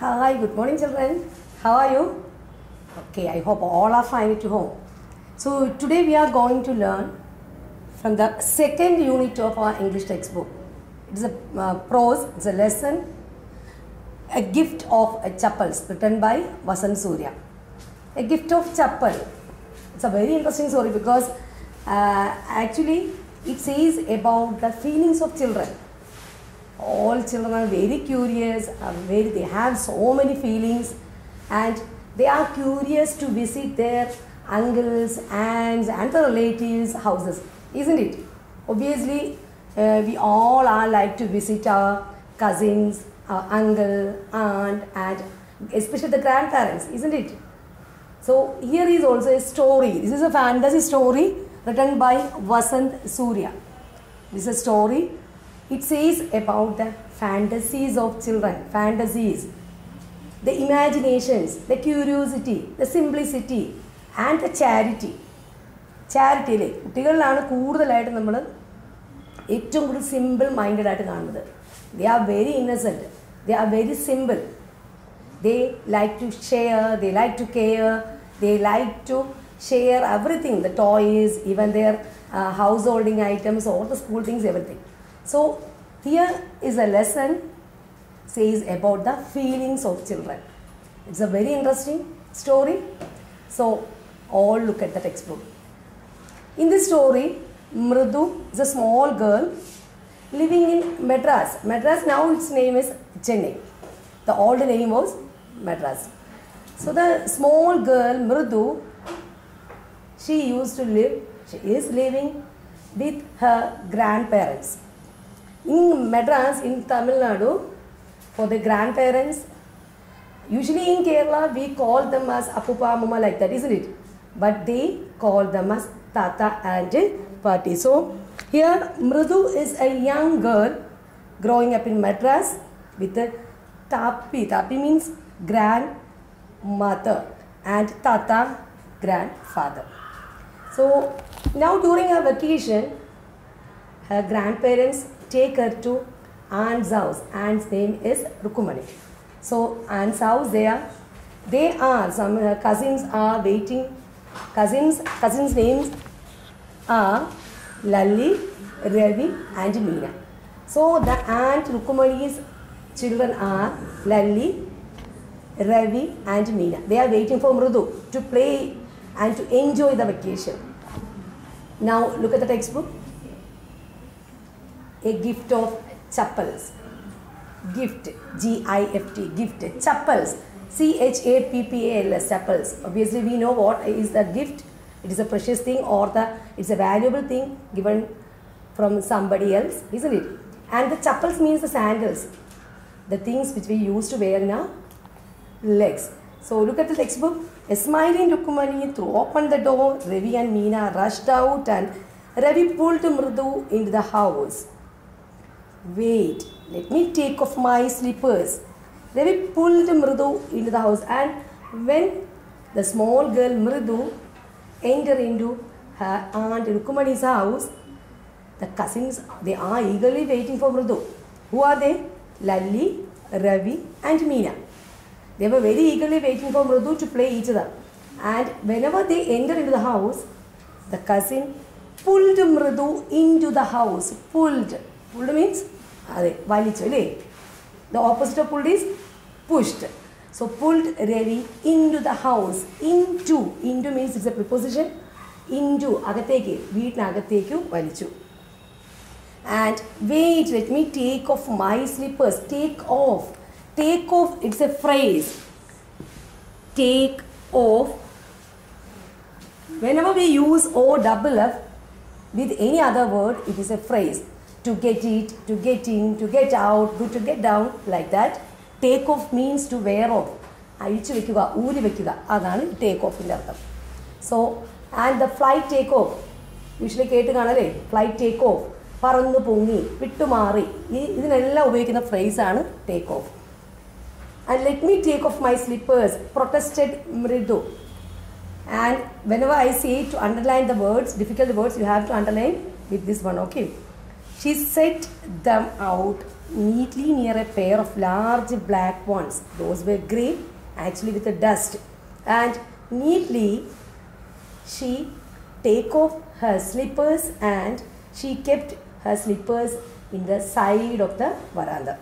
Hi, good morning children. How are you? Okay, I hope all are fine at home. So today we are going to learn from the second unit of our English textbook. It's a prose, it's a lesson, A Gift of Chappals, written by Vasant Surya. A Gift of Chappal. It's a very interesting story because actually it says about the feelings of children. All children are very curious, they have so many feelings, and they are curious to visit their uncles, aunts and the relatives' houses, isn't it? Obviously, we all are like to visit our cousins, our uncle, aunt, and especially the grandparents, isn't it? So here is also a story. This is a fantasy story written by Vasant Surya. This is a story. It says about the fantasies of children, fantasies, the imaginations, the curiosity, the simplicity and the charity. Charity, കുട്ടികളിലാണ് കൂടുതലായിട്ട് നമ്മൾ ഏറ്റവും കൂടുതൽ simple minded ആയിട്ട് കാണുന്നത്. They are very innocent. They are very simple. They like to share, they like to care, they like to share everything, the toys, even their householding items, all the school things, everything. So here is a lesson says about the feelings of children. It's a very interesting story. So all look at the textbook. In this story, Mridu is a small girl living in Madras. Madras now its name is Chennai. The old name was Madras. So the small girl Mridu, she is living with her grandparents. In Madras, in Tamil Nadu, for the grandparents, usually in Kerala we call them as Appupa, Mama, like that, isn't it? But they call them as Tata and Pati. So here Mridu is a young girl growing up in Madras with a Tapi. Tapi means grandmother and Tata, grandfather. So now during her vacation, her grandparents take her to aunt's house. Aunt's name is Rukumani. So aunt's house, they are some cousins are waiting. Cousins names are Lalli, Ravi and Meena. So the aunt Rukumani's children are Lalli, Ravi and Meena. They are waiting for Mridu to play and to enjoy the vacation. Now look at the textbook. A Gift of Chappals. Gift, G-I-F-T, gift. Chappals, C-H-A-P-P-A-L-S, chappals. Obviously we know what is the gift. It is a precious thing or it's a valuable thing given from somebody else, isn't it? And the chappals means the sandals, the things which we used to wear in our legs. So look at the textbook. A smiling Rukumani threw open the door. Ravi and Meena rushed out and Ravi pulled Mridu into the house. Wait, let me take off my slippers. Ravi pulled Mridu into the house, and when the small girl Mridu entered into her aunt Rukumani's house, the cousins, they are eagerly waiting for Mridu. Who are they? Lalli, Ravi and Meena. They were very eagerly waiting for Mridu to play each other. And whenever they entered into the house, the cousin pulled Mridu into the house. Pulled means the opposite of pulled is pushed. So pulled Ravi into the house. Into means it's a preposition. Into agateke, veetnagateke valichu. And wait, let me take off my slippers. Take off, it's a phrase. Take off. Whenever we use O double F with any other word, it is a phrase. To get it, to get in, to get out, to get down, like that. Take off means to wear off. Ayichu vekkuga, oori vekkuga. Adanu take off inde artham. So, and the flight take off. Usually kettu kanale, flight take off. Parannu pongi, vittu maari. Idinella ubhayikkunna phrase aanu take off. And let me take off my slippers, protested Mridu. And whenever I say to underline the words, difficult words, you have to underline with this one, okay? She set them out neatly near a pair of large black ones. Those were grey, actually with the dust. And neatly she take off her slippers and she kept her slippers in the side of the veranda.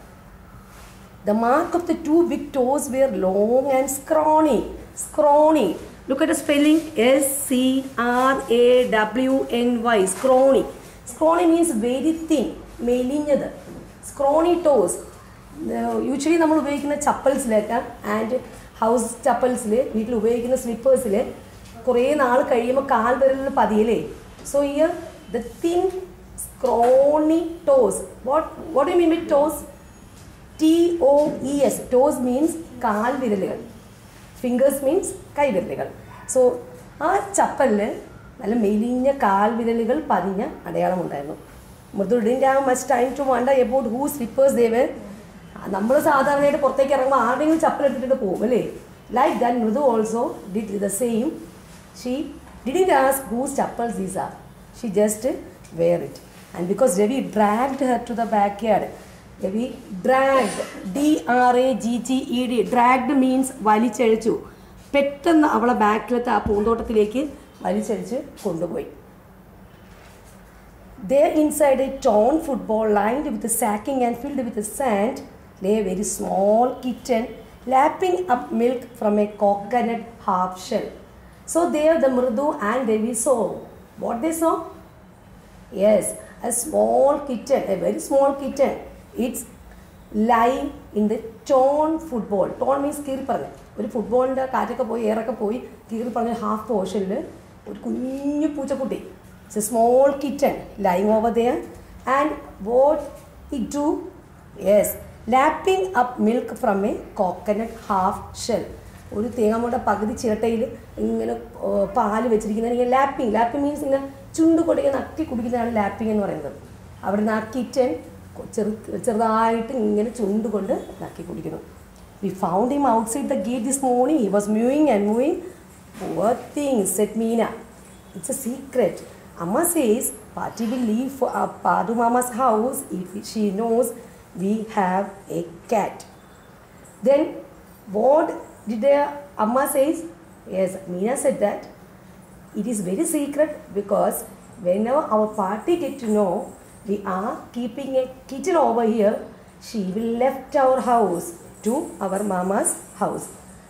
The mark of the two big toes were long and scrawny. Scrawny. Look at the spelling. S-C-R-A-W-N-Y. Scrawny. Scrawny means very thin. മെലിഞ്ഞത്. Scrawny toes. Usually നമ്മൾ ഉപയോഗിക്കുന്ന ചപ്പൽസിലൊക്കെ and house ചപ്പൽസിൽ വീട്ടിൽ ഉപയോഗിക്കുന്ന സ്ലിപ്പേഴ്സിൽ കുറേ നാൾ കഴിയുമ്പോൾ കാൽ വിരലിൽ പതിയല്ലേ. So here the thin scrawny toes. What do you mean by toes? T-O-E-S. Toes means കാൽ വിരലുകൾ. Fingers means കൈ വിരലുകൾ. സോ ആ ചപ്പലിൽ നല്ല മെലിഞ്ഞ കാൽ വിരലുകൾ പതിഞ്ഞ അടയാളം ഉണ്ടായിരുന്നു. മൃദു didn't have much time to wonder about whose slippers they were. നമ്മൾ സാധാരണയായിട്ട് പുറത്തേക്ക് ഇറങ്ങുമ്പോൾ ആരുടെയും ചപ്പൽ ഇട്ടിട്ട് പോകും അല്ലേ. Like that Mridu also did the same. She didn't ask whose chappals these are. She just wear it. And because Ravi dragged her to the backyard. Ravi dragged. D-R-A-G-G-E-D. Dragged means വലിച്ചഴിച്ചു. പെട്ടെന്ന് അവളെ ബാക്കിലത്തെ ആ പൂന്തോട്ടത്തിലേക്ക് വലിച്ചഴിച്ച് കൊണ്ടുപോയി. There inside a torn football lined with sacking and filled with sand lay a very small kitten lapping up milk from a coconut half shell. So there the Mridu and Devi saw. What they saw? Yes, a small kitten, a very small kitten. It's lying in the torn football. Torn means കീറി പറഞ്ഞ ഒരു ഫുട്ബോളിൻ്റെ കാറ്റൊക്കെ പോയി എയറൊക്കെ പോയി കീറി പറഞ്ഞ half പോർഷനിൽ ഒരു കുഞ്ഞു പൂച്ചക്കുട്ടി. It's a small kitten lying over there. And what it do? Yes, lapping up milk from a coconut half shell. ഒരു തേങ്ങാമൂടെ പകുതി ചിരട്ടയിൽ ഇങ്ങനെ പാല് വെച്ചിരിക്കുന്നത് ഇങ്ങനെ ലാപ്പിംഗ്. ലാപ്പിംഗ് മീൻസ് ഇങ്ങനെ ചുണ്ട് കൊടിക്കാൻ നക്കി കുടിക്കുന്നതാണ് ലാപ്പിംഗ് എന്ന് പറയുന്നത്. അവിടെ നിന്ന് ആ കിറ്റൻ ചെറുതായിട്ട് ഇങ്ങനെ ചുണ്ട് കൊണ്ട് നക്കി കുടിക്കുന്നു. We found him outside the gate this morning. He was mewing and mewing. Poor thing, said Meena. It's a secret. Amma says Party will leave for Padu Mama's house if she knows we have a cat. Then what did Amma says? Yes, Meena said that it is very secret because whenever our party get to know we are keeping a kitten over here, she will left our house to our mama's house.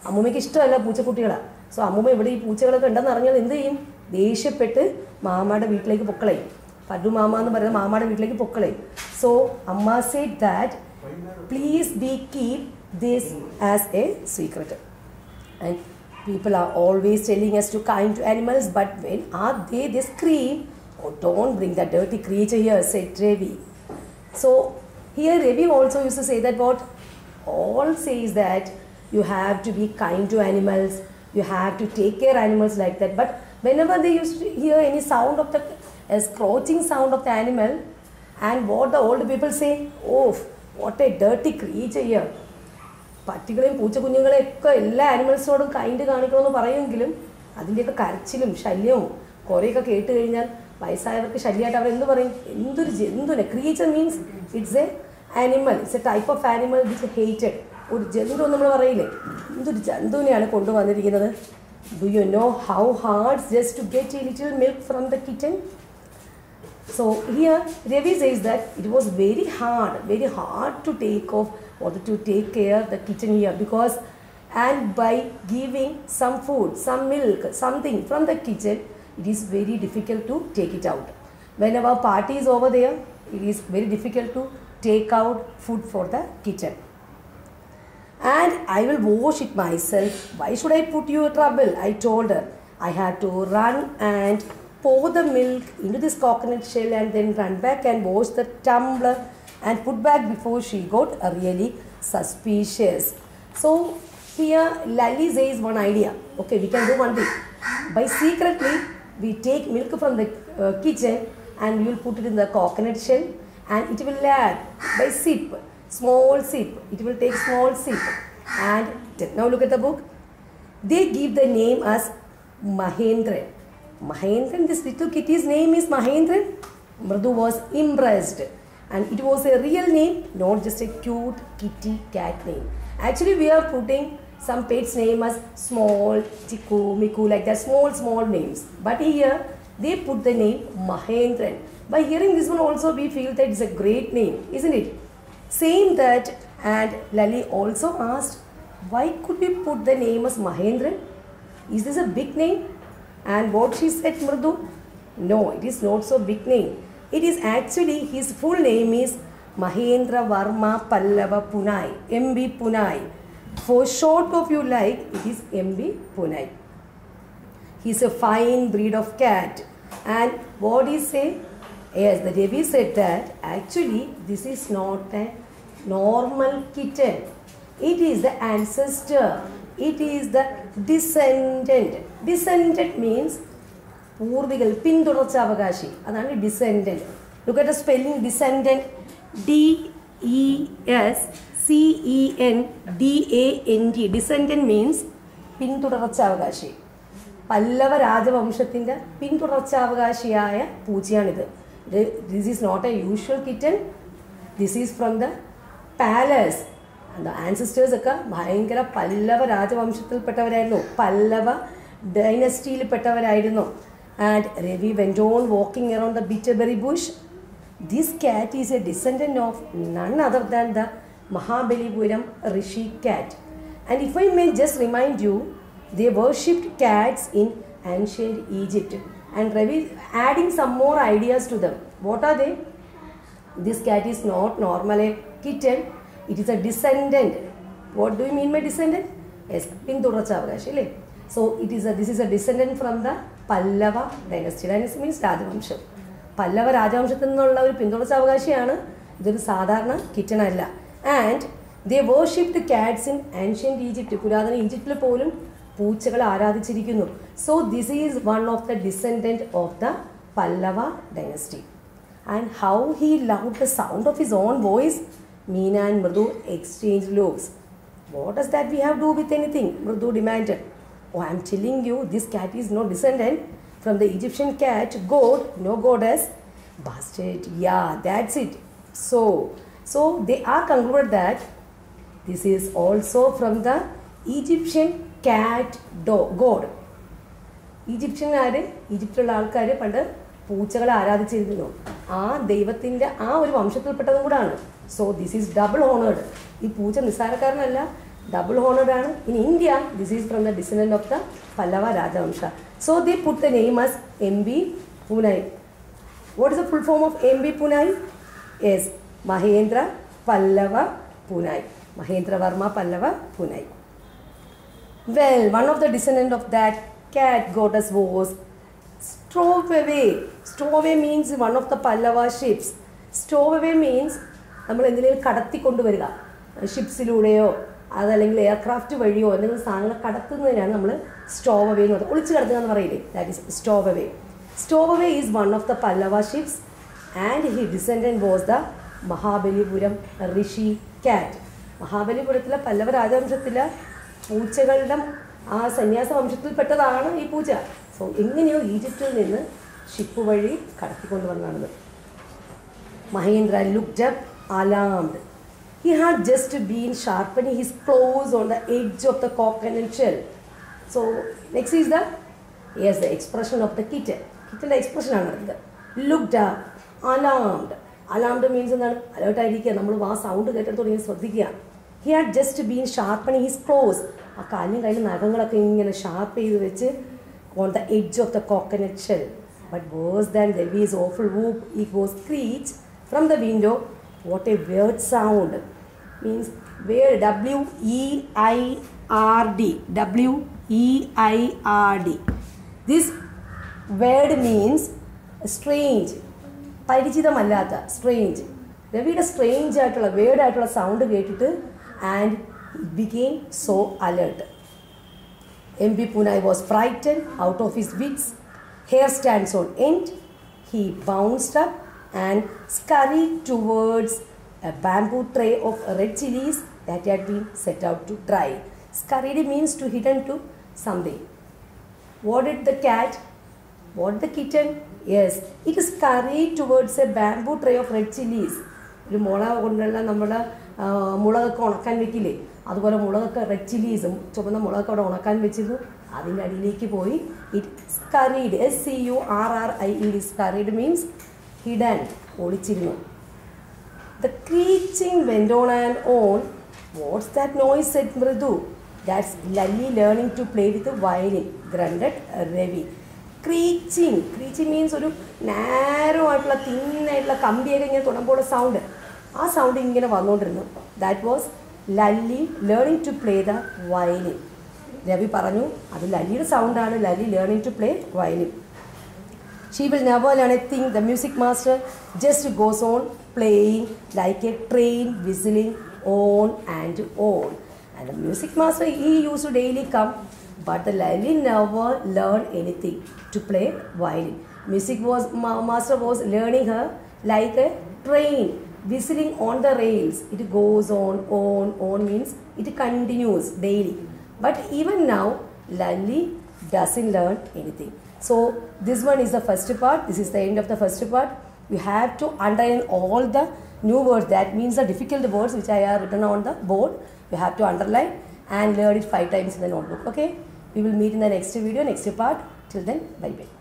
അമ്മൂമ്മയ്ക്ക് ഇഷ്ടമല്ല പൂച്ചക്കുട്ടികളാണ്. So അമ്മൂമ്മ ഇവിടെ ഈ പൂച്ചകളൊക്കെ ഉണ്ടെന്ന് അറിഞ്ഞാൽ എന്ത് ചെയ്യും? ദേഷ്യപ്പെട്ട് മാമയുടെ വീട്ടിലേക്ക് പൊക്കളയും. പഡു മാമ എന്ന് പറയുന്നത് മാമയുടെ വീട്ടിലേക്ക് പൊക്കളയും. സോ അമ്മ said that please be keep this as a secret. And people are always telling us to kind to animals, but when are they scream, oh don't bring that dirty creature here, said Ravi. So here Ravi also used to say that what all says that you have to be kind to animals, you have to take care animals like that. But whenever they used to hear any sound of the scratching sound of the animal, and what the old people say, oh what a dirty creature here. പട്ടികളെയും പൂച്ചക്കുഞ്ഞുങ്ങളെയൊക്കെ എല്ലാ ആനിമൽസിനോടും kind കാണിക്കണമെന്ന് പറയുമെങ്കിലും അതിൻ്റെയൊക്കെ കരച്ചിലും ശല്യവും കുറേയൊക്കെ കേട്ട് കഴിഞ്ഞാൽ വയസ്സായവർക്ക് ശല്യമായിട്ട് അവർ എന്ത് പറയും? എന്തൊരു ജന്തുവിനെ. Creature means it's a animal, it's a type of animal which hated. ഒരു ജന്തു നമ്മൾ പറയില്ലേ, എന്തൊരു ജന്തുവിനെയാണ് കൊണ്ടുവന്നിരിക്കുന്നത്. Do you know how hard just to get a little milk from the kitten? So here Ravi says that it was very hard to take off or to take care of the kitten here, because and by giving some food, some milk, something from the kitten, it is very difficult to take it out. Whenever party is over there, it is very difficult to take out food for the kitten. And I will wash it myself. Why should I put you in trouble? I told her. I had to run and pour the milk into this coconut shell and then run back and wash the tumbler and put back before she got really suspicious. So here Lally says one idea. Okay, we can do one thing. By secretly we take milk from the kitchen and we will put it in the coconut shell and it will add by sip. Small sip. It will take small sip. And now look at the book. They give the name as Mahendran. Mahendran, this little kitty's name is Mahendran. Mridu was impressed. And it was a real name, not just a cute kitty cat name. Actually, we are putting some pets name as small, Chiku, Miku, like that, small names. But here, they put the name Mahendran. By hearing this one also, we feel that it's a great name, isn't it? Same that, and Lali also asked, why could we put the name as Mahendran? Is this a big name? And what she said, Mridu? No, it is not so big name. It is actually, his full name is Mahendra Varma Pallava Punai, MB Punai. For short of you like, it is MB Punai. He is a fine breed of cat. And what he say? Yes, the Devi said that actually this is not a normal kitten. It is the ancestor. It is the descendant. Descendant means പൂർവികൾ പിന്തുടർച്ചാവകാശി അതാണ് descendant. Look at the spelling descendant. DESCENDANT. Descendant means പിന്തുടർച്ചാവകാശി. പല്ലവ രാജവംശത്തിൻ്റെ പിന്തുടർച്ചാവകാശിയായ പൂച്ചയാണിത്. This is not a usual kitten. This is from the palace. Ancestors ഒക്കെ ഭയങ്കര Pallava രാജവംശത്തിൽപ്പെട്ടവരായിരുന്നു, Pallava ഡൈനസ്റ്റിയിൽപ്പെട്ടവരായിരുന്നു. And Ravi went on walking around the bitterberry bush. This cat is a descendant of none other than the Mahabalipuram Rishi cat. And if I may just remind you, they worshipped cats in ancient Egypt. And Ravi adding some more ideas to them. What are they? This cat is not normal a kitten. It is a descendant. What do you mean by descendant? Yes, Pindurachavagashi. So this is a descendant from the Pallava dynasty. Dynasty means രാജവംശം. പല്ലവ രാജവംശത്തിൽ നിന്നുള്ള ഒരു പിന്തുടർച്ചാവകാശിയാണ്. ഇതൊരു സാധാരണ kitten അല്ല. And they worshipped cats in ancient Egypt. പുരാതന ഈജിപ്തിൽ പോലും പൂച്ചകളെ ആരാധിച്ചിരിക്കുന്നു. So this is one of the descendant of the Pallava dynasty. And how he loved the sound of his own voice. Meena and Mridu exchanged looks. What does that we have to do with anything? Mridu demanded. Oh, I am telling you, this cat is no descendant from the Egyptian cat, goat, no goddess. Bastard, yeah, that's it. So they are concluded that this is also from the Egyptian cat god. ഈജിപ്തിലുള്ള ആൾക്കാർ പണ്ട് പൂച്ചകളെ ആരാധിച്ചിരുന്നു. ആ ദൈവത്തിൻ്റെ ആ ഒരു വംശത്തിൽപ്പെട്ടതും കൂടാണ്. So this is double honoured. ഈ പൂച്ച നിസ്സാരക്കാരനല്ല, ഡബിൾ ഹോണേഡ് ആണ്. In India this is from the descendant of the Pallava രാജവംശ. So they put the name as MB Punai. What is the full form of MB Punai? Yes, Mahendra Pallava Punai. Mahendra Varma Pallava Punai. Well, one of the descendant of that cat goddess was Stowaway. Stowaway means one of the Pallava ships. Stowaway means നമ്മൾ എന്തെങ്കിലും കടത്തിക്കൊണ്ടുവരിക, ഷിപ്സിലൂടെയോ അതല്ലെങ്കിൽ aircraft വഴിയോ എന്തെങ്കിലും സാധനങ്ങൾ കടത്തുന്നതിനാണ് നമ്മൾ stove away എന്ന് പറയുന്നത്. ഒളിച്ചു കിടത്തുക എന്ന് പറയില്ലേ, that is stow away. Stow away is one of the Pallava ships and he descendant was the Mahabalipuram Rishi cat. മഹാബലിപുരത്തിലെ പല്ലവ രാജവംശത്തിലെ പൂച്ചകളുടെ ആ സന്യാസ വംശത്തിൽപ്പെട്ടതാണ് ഈ പൂച്ച. സോ എങ്ങനെയോ ഈജിപ്തിൽ നിന്ന് ഷിപ്പ് വഴി കടത്തിക്കൊണ്ടുവന്നതാണിത്. Mahendra looked up, alarmed. He had just been sharpening his claws on the edge of the coconut shell. So next is the expression of the kitten. Kitten expression ആണ്. Looked up, alarmed. Alarmed means എന്താണ്? Alert ആയിരിക്കുക. നമ്മൾ ആ sound കേട്ടിട്ട് തുടങ്ങി ശ്രദ്ധിക്കുക. He had just been sharpening his claws. ആ കാലിനും കയ്യിലും നഖങ്ങളൊക്കെ ഇങ്ങനെ ഷാർപ്പ് ചെയ്ത് വെച്ച് on the edge of the coconut shell. But worse than Devi's awful whoop, it was screech from the window. What a weird sound. Means weird. W-E-I-R-D. W-E-I-R-D. This word means strange. പരിചിതമല്ലാത്ത, strange. രവിയുടെ strange ആയിട്ടുള്ള word ആയിട്ടുള്ള sound കേട്ടിട്ട് and it became so alert. MB Punai was frightened out of his wits. Hair stands on end. He bounced up and scurried towards a bamboo tray of red chilies that had been set out to dry. Scurried means to hidden to something. What did the cat? What the kitten? Yes, it scurried towards a bamboo tray of red chilies. ഒരു മുള കൊണ്ടുള്ള നമ്മൾ മുളകൊക്കെ ഉണക്കാൻ വെക്കില്ലേ, അതുപോലെ മുളകൊക്കെ red ചില്ലീസും ചുവന്ന മുളകൊക്കെ അവിടെ ഉണക്കാൻ വെച്ചിരുന്നു. അതിൻ്റെ അടിയിലേക്ക് പോയി it scurried, SCURRIED, scurried means hidden, ഒളിച്ചിരുന്നു. The creaking went on and on. What's that noise, said Mridu. That's Lalli learning to play with the violin, grunted Ravi. Creaking means ഒരു നാരോ ആയിട്ടുള്ള തിന്നായിട്ടുള്ള കമ്പിയൊക്കെ ഇങ്ങനെ തൊടുമ്പോൾ സൗണ്ട്, ആ sound ഇങ്ങനെ വന്നുകൊണ്ടിരുന്നു. That was Lalli learning to play the violin. Ravi പറഞ്ഞു അത് ലല്ലിയുടെ സൗണ്ടാണ്, Lalli learning to play violin. She will never learn a thing. The music master just goes on playing like a train, whistling on and on. And the music master, he used to daily come, but the Lalli never learned anything to play violin. Master was learning her like a train, whistling on the rails. It goes on means it continues daily. But even now, Lalli doesn't learn anything. So this one is the first part. This is the end of the first part. You have to underline all the new words. That means the difficult words which I have written on the board. You have to underline and learn it 5 times in the notebook. Okay? We will meet in the next video, next part. Till then, bye bye.